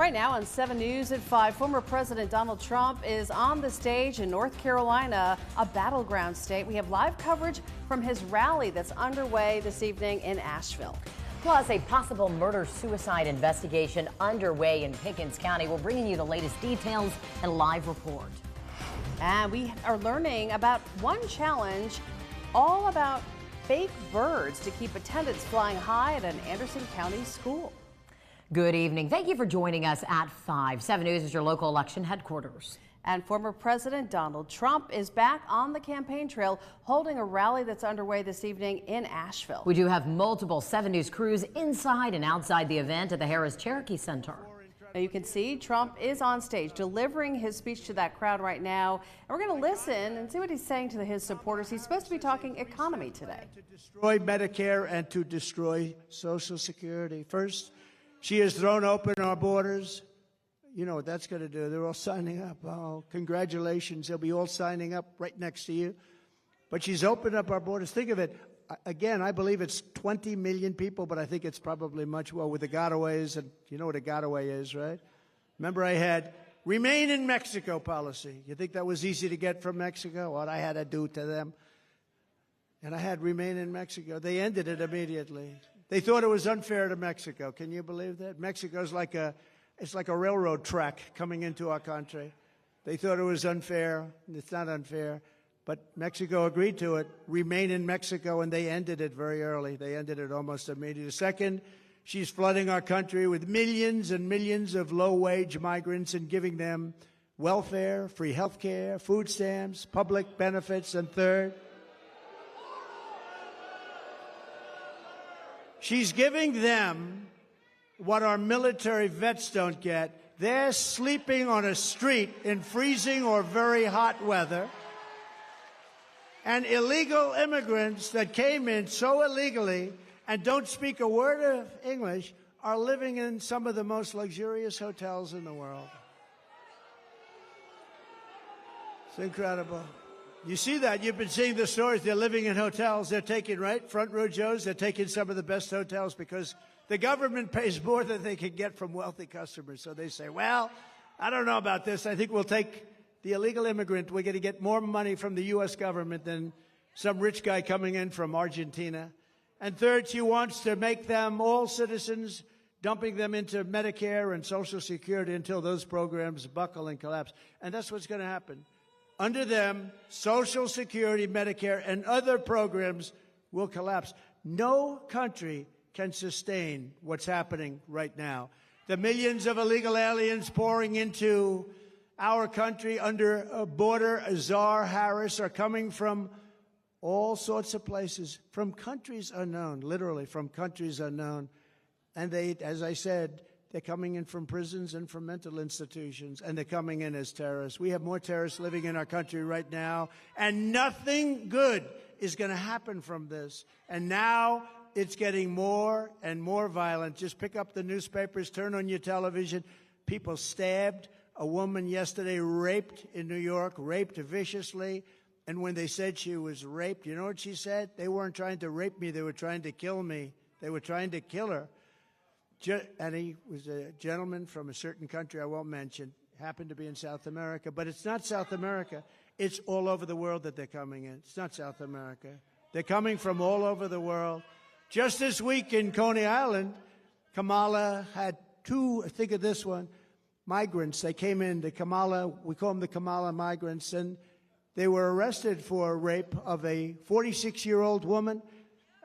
Right now on 7 News at 5, former President Donald Trump is on the stage in North Carolina, a battleground state. We have live coverage from his rally that's underway this evening in Asheville. Plus, a possible murder-suicide investigation underway in Pickens County. We're bringing you the latest details and live report. And we are learning about one challenge all about fake birds to keep attendance flying high at an Anderson County school. Good evening. Thank you for joining us at 5. 7 News is your local election headquarters. And former President Donald Trump is back on the campaign trail holding a rally that's underway this evening in Asheville. We do have multiple 7 News crews inside and outside the event at the Harris Cherokee Center. Now you can see Trump is on stage delivering his speech to that crowd right now. And we're going to listen and see what he's saying to his supporters. He's supposed to be talking economy today. To destroy Medicare and to destroy Social Security. First, she has thrown open our borders. You know what that's going to do. They're all signing up. Oh, congratulations. They'll be all signing up right next to you. But she's opened up our borders. Think of it. Again, I believe it's 20 million people, but I think it's probably much more with the gotaways. And you know what a gotaway is, right? Remember I had remain in Mexico policy. You think that was easy to get from Mexico? What I had to do to them. And I had remain in Mexico. They ended it immediately. They thought it was unfair to Mexico. Can you believe that? Mexico's like it's like a railroad track coming into our country. They thought it was unfair. It's not unfair. But Mexico agreed to it. Remain in Mexico, and they ended it very early. They ended it almost immediately. Second, she's flooding our country with millions and millions of low-wage migrants and giving them welfare, free health care, food stamps, public benefits. And third, she's giving them what our military vets don't get. They're sleeping on a street in freezing or very hot weather. And illegal immigrants that came in so illegally and don't speak a word of English are living in some of the most luxurious hotels in the world. It's incredible. You see that. You've been seeing the stories. They're living in hotels. They're taking, right, front row Joes. They're taking some of the best hotels because the government pays more than they can get from wealthy customers. So they say, well, I don't know about this. I think we'll take the illegal immigrant. We're going to get more money from the U.S. government than some rich guy coming in from Argentina. And third, she wants to make them all citizens, dumping them into Medicare and Social Security until those programs buckle and collapse. And that's what's going to happen. Under them, Social Security, Medicare, and other programs will collapse. No country can sustain what's happening right now. The millions of illegal aliens pouring into our country under a border, Azar, Harris, are coming from all sorts of places, from countries unknown, literally from countries unknown. And they, as I said, they're coming in from prisons and from mental institutions, and they're coming in as terrorists. We have more terrorists living in our country right now, and nothing good is going to happen from this. And now it's getting more and more violent. Just pick up the newspapers, turn on your television. People stabbed. A woman yesterday raped in New York, raped viciously. And when they said she was raped, you know what she said? They weren't trying to rape me. They were trying to kill me. They were trying to kill her. And he was a gentleman from a certain country I won't mention, happened to be in South America. But it's not South America. It's all over the world that they're coming in. It's not South America. They're coming from all over the world. Just this week in Coney Island, Kamala had two, think of this one, migrants. They came in, the Kamala, we call them the Kamala migrants, and they were arrested for rape of a 46-year-old woman,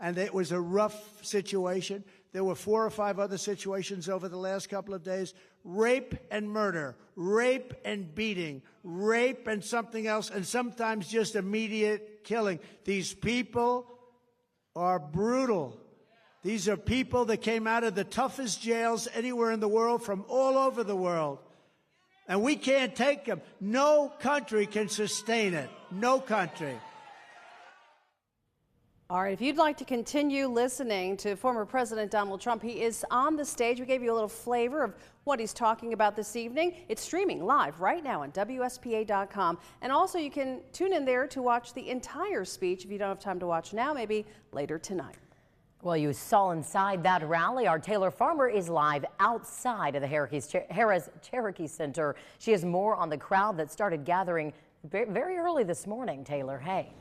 and it was a rough situation. There were 4 or 5 other situations over the last couple of days. Rape and murder, rape and beating, rape and something else, and sometimes just immediate killing. These people are brutal. These are people that came out of the toughest jails anywhere in the world from all over the world. And we can't take them. No country can sustain it. No country. All right, if you'd like to continue listening to former President Donald Trump, he is on the stage. We gave you a little flavor of what he's talking about this evening. It's streaming live right now on WSPA.com. And also you can tune in there to watch the entire speech if you don't have time to watch now, maybe later tonight. Well, you saw inside that rally. Our Taylor Farmer is live outside of the Harris Cherokee Center. She has more on the crowd that started gathering very early this morning. Taylor, hey.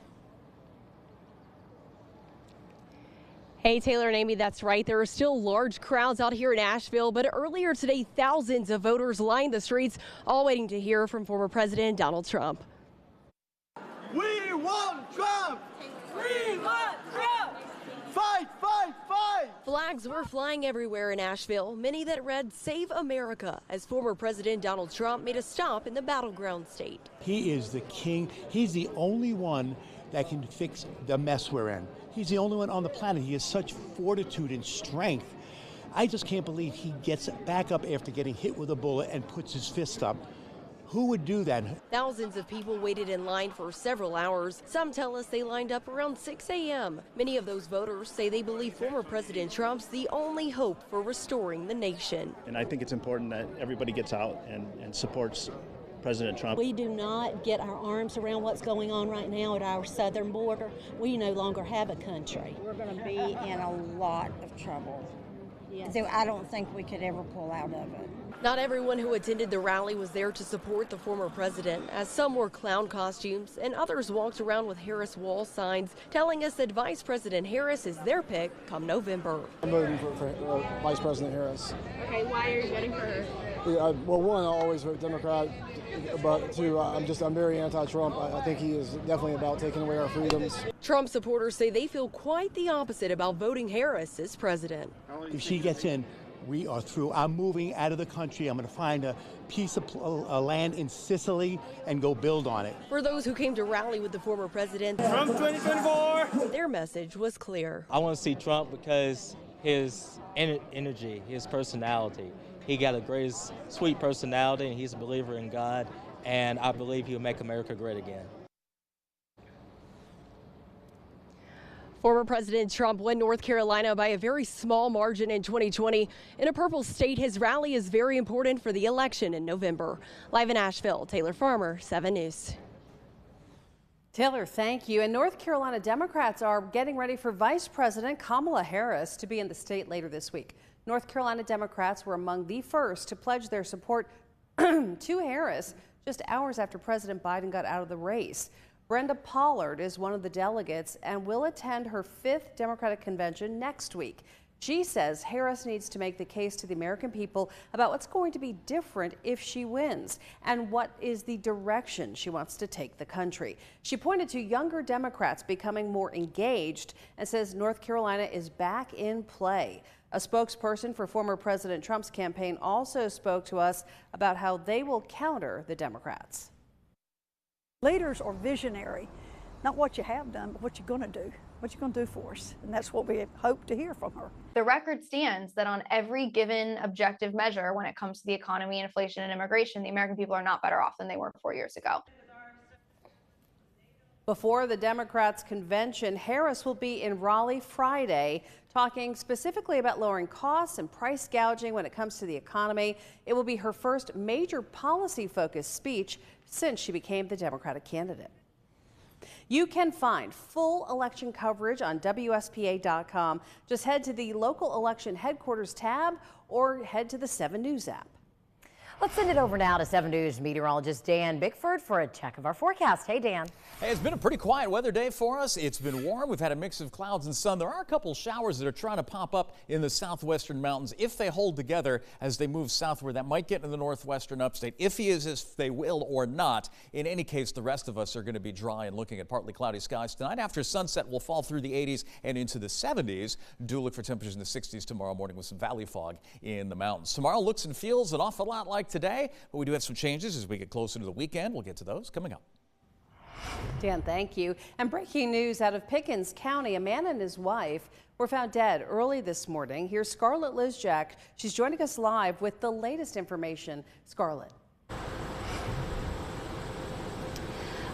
Hey, Taylor and Amy, that's right. There are still large crowds out here in Asheville, but earlier today, thousands of voters lined the streets, all waiting to hear from former President Donald Trump. We want Trump! We want Trump! Fight, fight, fight! Flags were flying everywhere in Asheville, many that read Save America, as former President Donald Trump made a stop in the battleground state. He is the king. He's the only one that can fix the mess we're in. He's the only one on the planet. He has such fortitude and strength. I just can't believe he gets back up after getting hit with a bullet and puts his fist up. Who would do that? Thousands of people waited in line for several hours. Some tell us they lined up around 6 a.m. Many of those voters say they believe former President Trump's the only hope for restoring the nation. And I think it's important that everybody gets out and supports President Trump. We do not get our arms around what's going on right now at our southern border. We no longer have a country. We're going to be in a lot of trouble. Yes. So I don't think we could ever pull out of it. Not everyone who attended the rally was there to support the former president, as some wore clown costumes and others walked around with Harris wall signs telling us that Vice President Harris is their pick come November. I'm voting for Vice President Harris. Okay, why are you voting for her? Yeah, well, one, I always vote Democrat, but two, I'm very anti-Trump. I think he is definitely about taking away our freedoms. Trump supporters say they feel quite the opposite about voting Harris as president. If she gets in, we are through. I'm moving out of the country. I'm going to find a piece of land in Sicily and go build on it. For those who came to rally with the former president, Trump 2024! Their message was clear. I want to see Trump because his energy, his personality. He got a great, sweet personality, and he's a believer in God, and I believe he'll make America great again. Former President Trump won North Carolina by a very small margin in 2020. In a purple state, his rally is very important for the election in November. Live in Asheville, Taylor Farmer, 7 News. Taylor, thank you. And North Carolina Democrats are getting ready for Vice President Kamala Harris to be in the state later this week. North Carolina Democrats were among the first to pledge their support to Harris just hours after President Biden got out of the race. Brenda Pollard is one of the delegates and will attend her 5th Democratic convention next week. She says Harris needs to make the case to the American people about what's going to be different if she wins and what is the direction she wants to take the country. She pointed to younger Democrats becoming more engaged and says North Carolina is back in play. A spokesperson for former President Trump's campaign also spoke to us about how they will counter the Democrats. Leaders are visionary, not what you have done, but what you're going to do, what you're going to do for us. And that's what we hope to hear from her. The record stands that on every given objective measure, when it comes to the economy, inflation, and immigration, the American people are not better off than they were 4 years ago. Before the Democrats' convention, Harris will be in Raleigh Friday, talking specifically about lowering costs and price gouging when it comes to the economy. It will be her first major policy-focused speech since she became the Democratic candidate. You can find full election coverage on WSPA.com. Just head to the local election headquarters tab or head to the 7 News app. Let's send it over now to 7 News meteorologist Dan Bickford for a check of our forecast. Hey, Dan. Hey, it's been a pretty quiet weather day for us. It's been warm. We've had a mix of clouds and sun. There are a couple showers that are trying to pop up in the southwestern mountains. If they hold together as they move southward, that might get into the northwestern upstate. Iffy is if they will or not. In any case, the rest of us are going to be dry and looking at partly cloudy skies tonight. After sunset, we'll fall through the 80s and into the 70s. Do look for temperatures in the 60s tomorrow morning with some valley fog in the mountains. Tomorrow looks and feels an awful lot like today, but we do have some changes as we get closer to the weekend. We'll get to those coming up. Dan, thank you. And breaking news out of Pickens County, a man and his wife were found dead early this morning. Here's Scarlett Lizjak. She's joining us live with the latest information. Scarlett.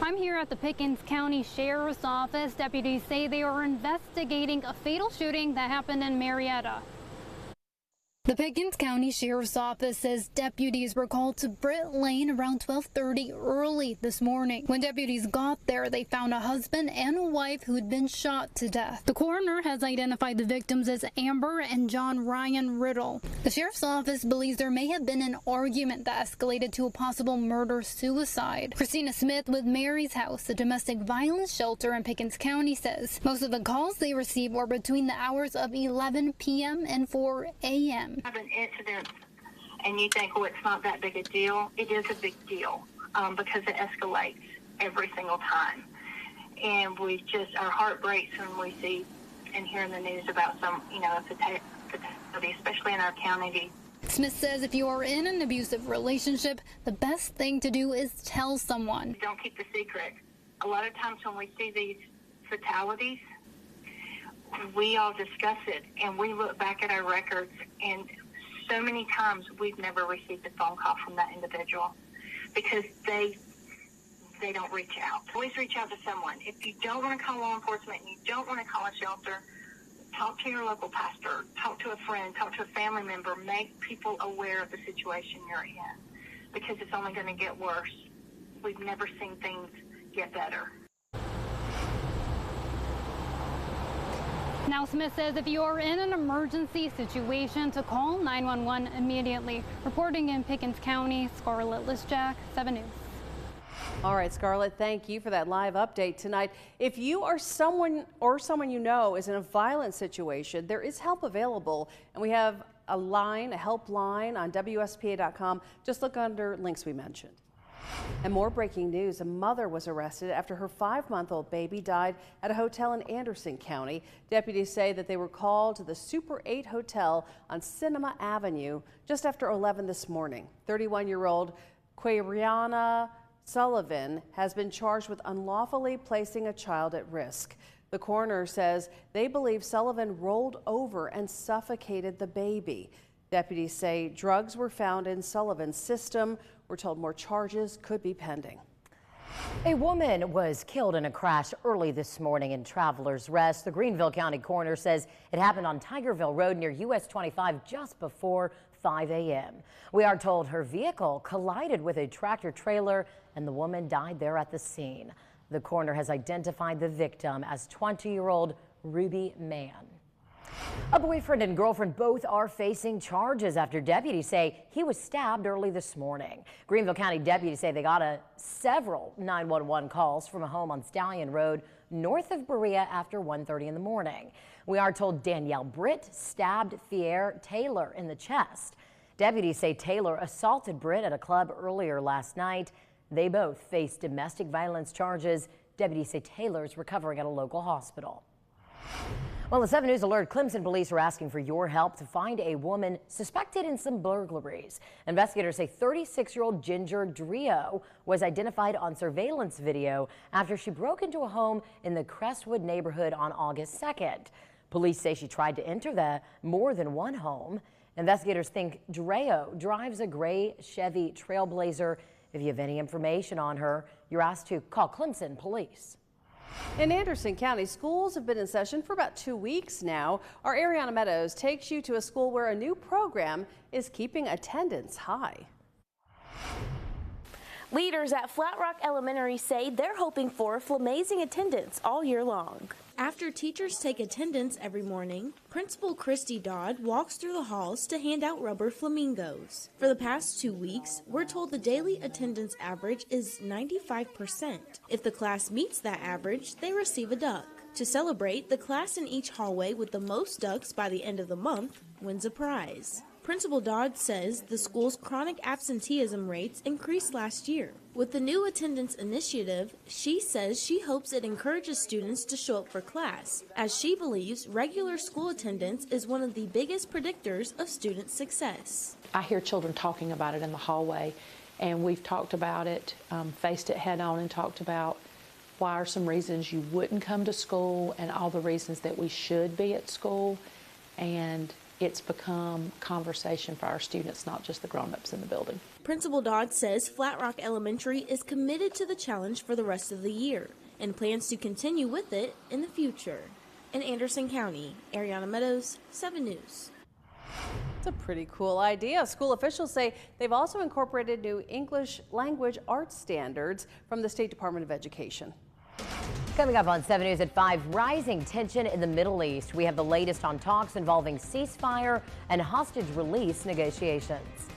I'm here at the Pickens County Sheriff's Office. Deputies say they are investigating a fatal shooting that happened in Marietta. The Pickens County Sheriff's Office says deputies were called to Britt Lane around 12:30 early this morning. When deputies got there, they found a husband and a wife who had been shot to death. The coroner has identified the victims as Amber and John Ryan Riddle. The Sheriff's Office believes there may have been an argument that escalated to a possible murder-suicide. Christina Smith with Mary's House, a domestic violence shelter in Pickens County, says most of the calls they received were between the hours of 11 p.m. and 4 a.m. Have an incident and you think, oh, it's not that big a deal. It is a big deal because it escalates every single time. And our heart breaks when we see and hear in the news about some, a fatality, especially in our county. Smith says if you are in an abusive relationship, the best thing to do is tell someone. Don't keep the secret. A lot of times when we see these fatalities, we all discuss it and we look back at our records, and so many times we've never received a phone call from that individual because they don't reach out. Always reach out to someone. If you don't want to call law enforcement and you don't want to call a shelter, talk to your local pastor, talk to a friend, talk to a family member, make people aware of the situation you're in because it's only going to get worse. We've never seen things get better. Now, Smith says if you are in an emergency situation, to call 911 immediately. Reporting in Pickens County, Scarlett Lisjack, 7 News. All right, Scarlett, thank you for that live update tonight. If you or someone you know is in a violent situation, there is help available, and we have a helpline on WSPA.com. Just look under links we mentioned. And more breaking news, a mother was arrested after her 5-month-old baby died at a hotel in Anderson County. Deputies say that they were called to the Super 8 Hotel on Cinema Avenue just after 11 this morning. 31-year-old Quariana Sullivan has been charged with unlawfully placing a child at risk. The coroner says they believe Sullivan rolled over and suffocated the baby. Deputies say drugs were found in Sullivan's system. We're told more charges could be pending. A woman was killed in a crash early this morning in Travelers Rest. The Greenville County coroner says it happened on Tigerville Road near US 25 just before 5 a.m. We are told her vehicle collided with a tractor trailer and the woman died there at the scene. The coroner has identified the victim as 20-year-old Ruby Mann. A boyfriend and girlfriend both are facing charges after deputies say he was stabbed early this morning. Greenville County deputies say they got several 911 calls from a home on Stallion Road north of Berea after 1:30 in the morning. We are told Danielle Britt stabbed Fier Taylor in the chest. Deputies say Taylor assaulted Britt at a club earlier last night. They both face domestic violence charges. Deputies say Taylor's recovering at a local hospital. Well, the 7 News alert, Clemson police are asking for your help to find a woman suspected in some burglaries. Investigators say 36-year-old Ginger Drio was identified on surveillance video after she broke into a home in the Crestwood neighborhood on August 2nd. Police say she tried to enter more than one home. Investigators think Drio drives a gray Chevy Trailblazer. If you have any information on her, you're asked to call Clemson police. In Anderson County, schools have been in session for about 2 weeks now. Our Ariana Meadows takes you to a school where a new program is keeping attendance high. Leaders at Flat Rock Elementary say they're hoping for amazing attendance all year long. After teachers take attendance every morning, Principal Christy Dodd walks through the halls to hand out rubber flamingos. For the past 2 weeks, we're told the daily attendance average is 95%. If the class meets that average, they receive a duck. To celebrate, the class in each hallway with the most ducks by the end of the month wins a prize. Principal Dodd says the school's chronic absenteeism rates increased last year. With the new attendance initiative, she says she hopes it encourages students to show up for class, as she believes regular school attendance is one of the biggest predictors of student success. I hear children talking about it in the hallway, and we've talked about it, faced it head on and talked about why are some reasons you wouldn't come to school and all the reasons that we should be at school. And it's become conversation for our students, not just the grown-ups in the building. Principal Dodd says Flat Rock Elementary is committed to the challenge for the rest of the year and plans to continue with it in the future. In Anderson County, Ariana Meadows, 7 News. It's a pretty cool idea. School officials say they've also incorporated new English language arts standards from the State Department of Education. Coming up on 7 News at 5, rising tension in the Middle East. We have the latest on talks involving ceasefire and hostage release negotiations.